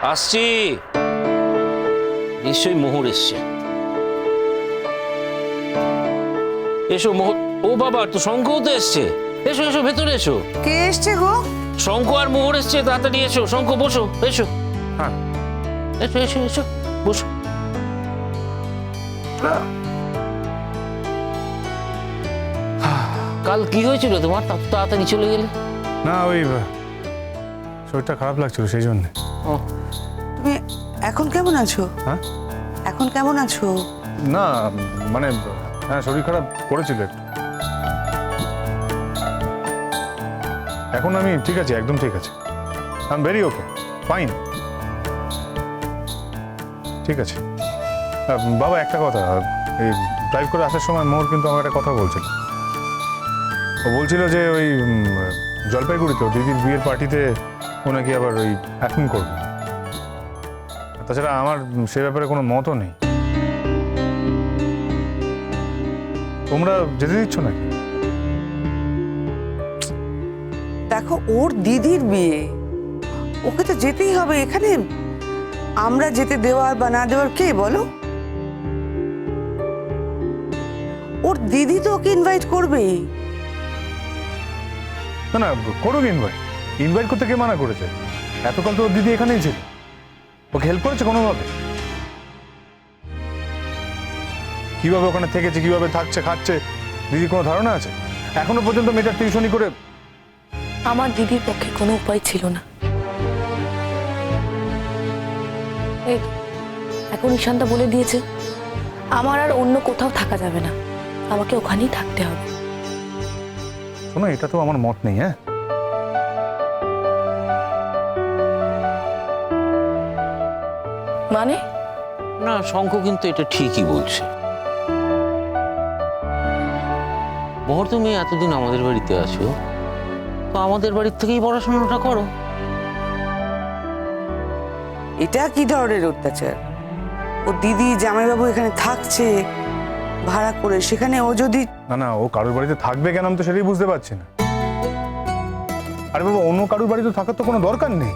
আসছি। নিশ্চয়ই মোহর এসছে। এসো মোহর। ও বাবা, তো শঙ্কও তো এসছে। এসো এসো, ভেতরে এসো। কে এসছে গো? শঙ্ক আর মোহর এসছে, তাড়াতাড়ি এসো। শঙ্ক বসো, এসো। হ্যাঁ, এসো এসো এসো, বসো। কাল কি হয়েছিল তোমার? তাড়াতাড়ি চলে গেলে। না ওই শরীরটা খারাপ লাগছিল সেই জন্য। ও, তুমি এখন কেমন আছো? হ্যাঁ, এখন কেমন আছো? না মানে হ্যাঁ শরীর খারাপ করেছিল একটু। এখন আমি ঠিক আছি, একদম ঠিক আছে। I am very okay, fine. ঠিক আছে। বাবা একটা কথা, এই ড্রাইভ করে আসার সময় মোহর কিন্তু আমার একটা কথা বলছিল। ও বলছিল যে ওই জলপাইগুড়িতে দিদির বিয়ের পার্টিতে ও নাকি আবার ওই অ্যাক্টিং করবে। তাছাড়া আমার সে ব্যাপারে কোনো মতও নেই। তোমরা যেতে দিচ্ছ নাকি? দেখো, ওর দিদির বিয়ে, ওকে তো যেতেই হবে। এখানে আমরা যেতে দেওয়ার বা না দেওয়ার কে বলো? ওর দিদি তো ওকে ইনভাইট করবেই। না না, করুক ইনভাইট। ইনভাইট করতে কে মানা করেছে? এতকাল তো ওর দিদি এখানেই ছিল, ওকে হেল্প করেছে কোনোভাবে? কিভাবে ওখানে থেকেছে, কিভাবে থাকছে, খাচ্ছে, দিদির কোনো ধারণা আছে? এখনো পর্যন্ত মেয়েটার টিউশনি করে। আমার দিদির পক্ষে কোনো উপায় ছিল না। এই এখন ঈশানটা বলে দিয়েছে আমার আর অন্য কোথাও থাকা যাবে না, আমাকে ওখানেই থাকতে হবে। শোনো, এটা তো আমার মত নেই। হ্যাঁ, মানে না, শঙ্খ কিন্তু এটা ঠিকই বলছে। মোহর, তুমি এতদিন আমাদের বাড়িতে আছো, তো আমাদের বাড়ির থেকেই পড়াশোনাটা করো। এটা কি ধরনের অত্যাচার? ও দিদি জামাইবাবু এখানে থাকছে ভাড়া করে, সেখানে ও যদি... না না, ও কারোর বাড়িতে থাকবে কেন আমি তো সেটাই বুঝতে পারছি না। আরে বাবা, অন্য কারোর বাড়িতে থাকার তো কোনো দরকার নেই।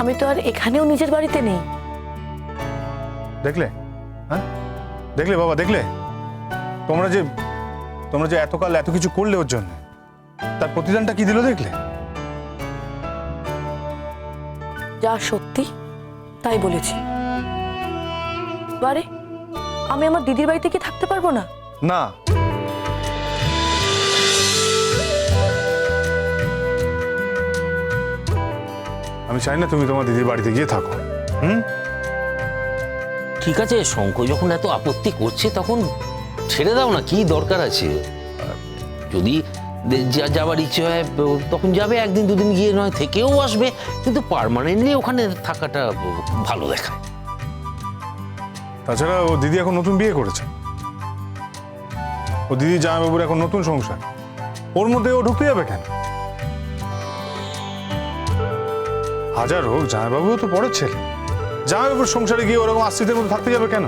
আমি তো আর এখানেও নিজের বাড়িতে নেই। দেখলে? হ্যাঁ, দেখলে বাবা, দেখলে? তোমরা যে এতকাল এত কিছু করলে ওর জন্য, তার প্রতিদানটা কি দিল দেখলে? যা সত্যি তাই বলেছি। বারে, আমি আমার দিদির বাড়িতে কি থাকতে পারবো না? না, আমি চাই না তুমি তোমার দিদির বাড়িতে গিয়ে থাকো। ঠিক আছে, শঙ্খ যখন এত আপত্তি করছে তখন ছেড়ে দাও না, কি দরকার আছে? যদি যাবার ইচ্ছে হয় তখন যাবে, একদিন দুদিন গিয়ে নয় থেকেও আসবে, কিন্তু পার্মানেন্টলি ওখানে থাকাটা ভালো দেখায়। তাছাড়া ও দিদি এখন নতুন বিয়ে করেছে, ও দিদি জামাইবাবুর এখন নতুন সংসার, ওর মধ্যে ও ঢুকতে যাবে কেন? হাজার হোক জামাইবাবুও তো পরের ছেলে, জামাইবাবুর সংসারে গিয়ে ওরকম আশ্রিতের মধ্যে থাকতে যাবে কেন?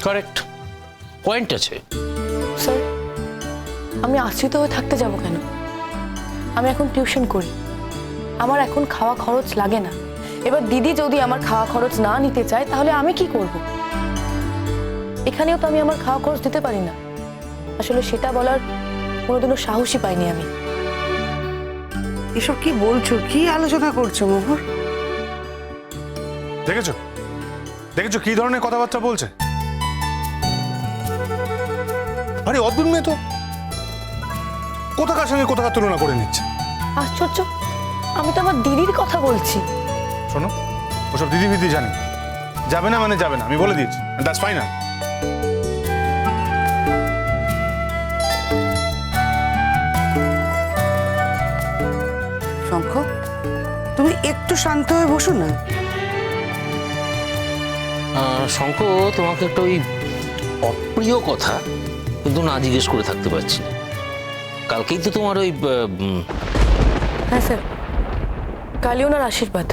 কারেক্ট পয়েন্ট আছে। স্যার, আমি আশ্রিত হয়ে থাকতে যাব কেন? আমি এখন টিউশন করি, আমার এখন খাওয়া খরচ লাগে না। এবার দিদি যদি আমার খাওয়া খরচ না নিতে চায় তাহলে আমি কি করব? এখানেও তো আমি আমার খাওয়া খরচ দিতে পারি না। আসলে সেটা বলার কোনোদিনও সাহসই পাইনি আমি। এসব কি বলছো? কি আলোচনা করছো মোহর? দেখেছো দেখেছো কি ধরনের কথাবার্তা বলছে? আরে অদ্ভুত মেয়ে তো, কোথাকার সঙ্গে কোথাকার তুলনা করে নিচ্ছে। আশ্চর্য, আমি তো আমার দিদির কথা বলছি। শোনো, ওসব দিদি ফিদি জানি, যাবে না মানে যাবে না, আমি বলে দিয়েছি, দ্যাটস ফাইনাল। শঙ্খ, তুমি একটু শান্ত হয়ে বসো না। শঙ্খ, তোমাকে একটা ওই অপ্রিয় কথা কিন্তু না জিজ্ঞেস করে থাকতে পারছি না। কালকেই তো তোমার ওই হ্যাঁ স্যার, কালী ওনার আশীর্বাদ।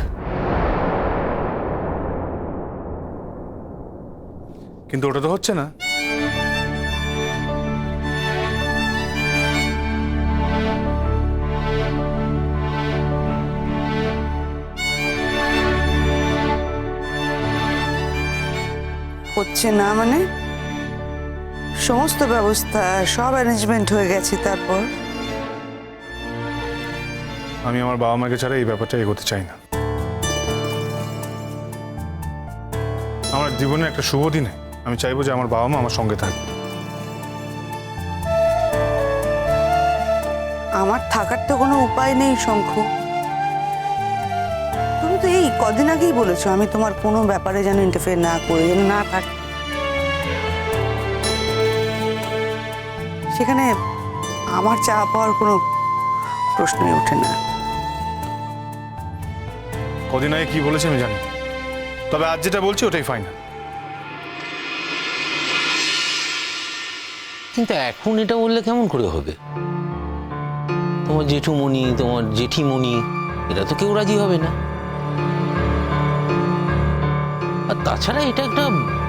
কিন্তু ওটা তো হচ্ছে না। হচ্ছে না মানে? সমস্ত ব্যবস্থা সব অ্যারেঞ্জমেন্ট হয়ে গেছে, তারপর? আমি আমার বাবা মাকে ছাড়া এই ব্যাপারটা এগোতে চাই না। আমার জীবনে একটা শুভ দিনে আমি চাইবো যে আমার বাবা মা আমার সঙ্গে থাকবে। আমার থাকার তো কোনো উপায় নেই শঙ্খ। তুমি তো এই কদিন আগেই বলেছো আমি তোমার কোনো ব্যাপারে যেন ইন্টারফেয়ার না করে, যেন না থাকি। সেখানে আমার চাওয়া পাওয়ার কোনো প্রশ্নই ওঠে না। কদিন আগে কি বলেছে আমি জানি, তবে আজ যেটা বলছি ওটাই ফাইনাল। কিন্তু এখন এটা বললে কেমন করে হবে? তোমার জেঠুমণি, তোমার জেঠিমণি, এরা তো কেউ রাজি হবে না। আর তাছাড়া এটা একটা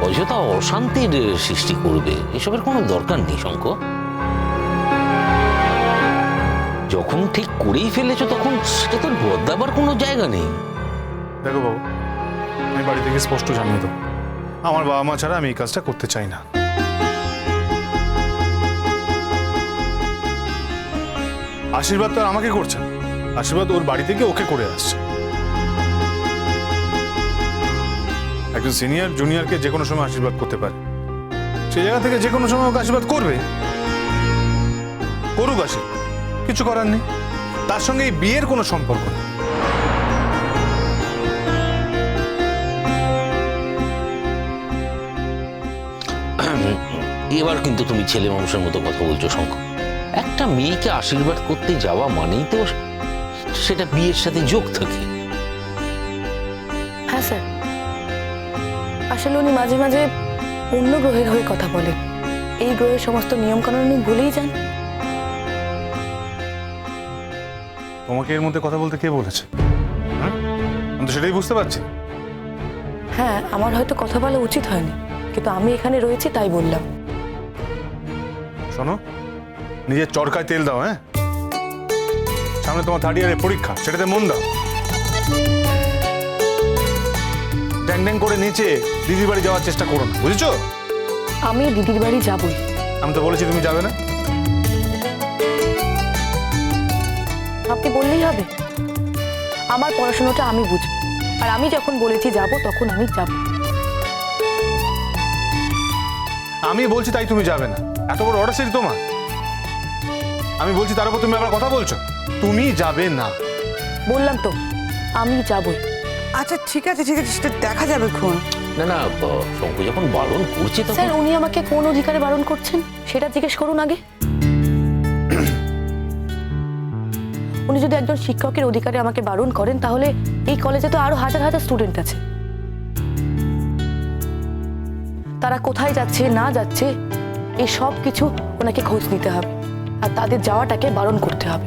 অযথা অশান্তির সৃষ্টি করবে, এসবের কোনো দরকার নেই শঙ্খ। যখন ঠিক করেই ফেলেছো তখন সেটা তোর বদলাবার কোনো জায়গা নেই। দেখো বাবু, আমি বাড়ি থেকে স্পষ্ট জানিয়ে দেবো, আমার বাবা মা ছাড়া আমি এই কাজটা করতে চাই না। আশীর্বাদ তো আর আমাকে করছেন, আশীর্বাদ ওর বাড়ি থেকে ওকে করে আসছে। একজন সিনিয়র জুনিয়রকে যে কোনো সময় আশীর্বাদ করতে পারে, সেই জায়গা থেকে যে কোনো সময় ওকে আশীর্বাদ করবে, করুক আশীর্বাদ, কিছু করার নেই। তার সঙ্গে এই বিয়ের কোনো সম্পর্ক নেই। এবার কিন্তু তুমি ছেলে মানুষের মতো কথা বলছো শঙ্খ। একটা মেয়েকে আশীর্বাদ করতে যাওয়া মানেই তো সেটা বিয়ের সাথে যোগ থাকে। হ্যাঁ স্যার, আসলে উনি মাঝে মাঝে অন্য গ্রহের হয়ে কথা বলেন। এই গ্রহের সমস্ত নিয়মকানুন উনি ভুলেই যান। তোমাকে এর মধ্যে কথা বলতে কে বলেছে? হ্যাঁ, আমি তো সেটাই বুঝতে পারছি। হ্যাঁ, আমার হয়তো কথা বলা উচিত হয়নি, কিন্তু আমি এখানে রয়েছি তাই বললাম। শোনো, নিজের চরকায় তেল দাও। হ্যাঁ, সামনে তোমার থার্ড ইয়ারের পরীক্ষা, সেটাতে মন দাও। ড্যাং ড্যাং করে নিচে দিদির বাড়ি যাওয়ার চেষ্টা করো না, বুঝেছো? আমি দিদির বাড়ি যাবই। আমি তো বলেছি তুমি যাবে না। আপনি বললেই হবে? আমার পড়াশোনাটা আমি বুঝবো, আর আমি যখন বলেছি যাব তখন আমি যাব। আমি বলছি তাই তুমি যাবে না? এত বড় অর্ডার ছিল তোমার? আমি বলছি তার উপর তুমি আবার কথা বলছো? তুমি যাবে না। বললাম তো আমি যাবই। আচ্ছা ঠিক আছে ঠিক আছে, সেটা দেখা যাবে খুন। না না, শঙ্খ যখন বারণ করছে তখন স্যার, উনি আমাকে কোন অধিকারে বারণ করছেন সেটা জিজ্ঞেস করুন আগে। উনি যদি একজন শিক্ষকের অধিকারে আমাকে বারণ করেন, তাহলে এই কলেজে তো আরো হাজার হাজার স্টুডেন্ট আছে। তারা কোথায় যাচ্ছে না যাচ্ছে এই সব কিছু ওনাকে খোঁজ নিতে হবে, আর তাদের যাওয়াটাকে বারণ করতে হবে।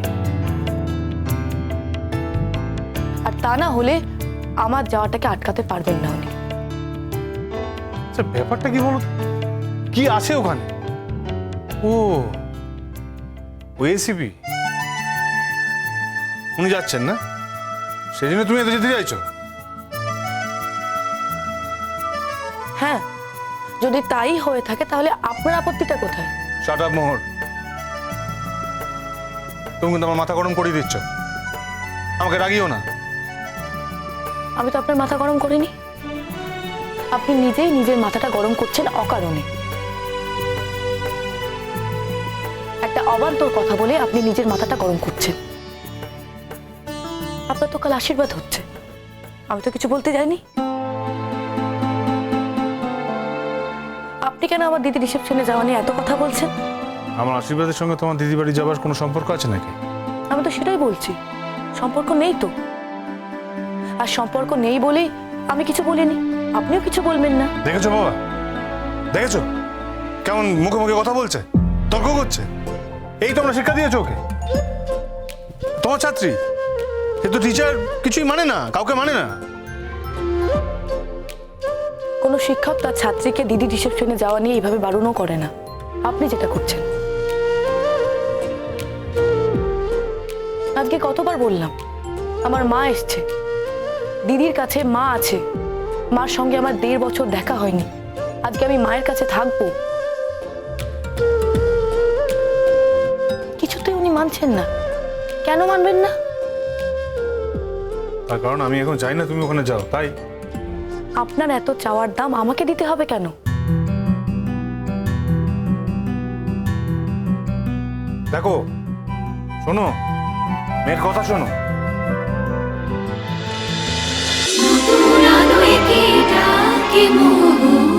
আর তা না হলে আমার যাওয়াটাকে আটকাতে পারবেন না উনি। আচ্ছা, ব্যাপারটা কি বলো তো? কি আছে ওখানে? ও এসিপি উনি যাচ্ছেন না, সেই জন্য তুমি এত যেতে চাইছো? হ্যাঁ, যদি তাই হয়ে থাকে তাহলে আপনার আপত্তিটা কোথায়? শাট আপ মোহর, তুমি কিন্তু আমার মাথা গরম করে দিচ্ছ। আমাকে রাগিও না। আমি তো আপনার মাথা গরম করিনি, আপনি নিজেই নিজের মাথাটা গরম করছেন অকারণে। একটা অবান্তর কথা বলে আপনি নিজের মাথাটা গরম করছেন। আপনার তো কাল আশীর্বাদ হচ্ছে, আমি তো কিছু বলতে যাইনি। আপনি কেন আমার দিদি রিসেপশনে যাওয়া নিয়ে এত কথা বলছেন? আমার আশীর্বাদের সঙ্গে তোমার দিদি বাড়ি যাবার কোনো সম্পর্ক আছে নাকি? আমি তো সেটাই বলছি, সম্পর্ক নেই তো। আর সম্পর্ক নেই বলেই আমি কিছু বলিনি, আপনিও কিছু বলবেন না। দেখেছো বাবা, দেখেছো কেমন মুখে মুখে কথা বলছে, তর্ক করছে? এই তোমরা শিক্ষা দিয়েছো ওকে? তোমার ছাত্রী, সে তো টিচার কিছুই মানে না, কাউকে মানে না। কোনো শিক্ষক তার ছাত্রীকে দিদি রিসেপশনে যাওয়া নিয়ে এইভাবে বারণও করে না, আপনি যেটা করছেন। আজকে কতবার বললাম আমার মা এসছে, দিদির কাছে মা আছে, মার সঙ্গে আমার 1.5 বছর দেখা হয়নি, আজকে আমি মায়ের কাছে থাকবো। কিছুতেই উনি মানছেন না। কেন মানবেন না? তার কারণ আমি এখন চাই না তুমি ওখানে যাও, তাই। আপনার এত চাওয়ার দাম আমাকে দিতে হবে কেন? দেখো, শোনো, মেয়ের কথা শোনো। নতুন আলো একে ডাকে মোহ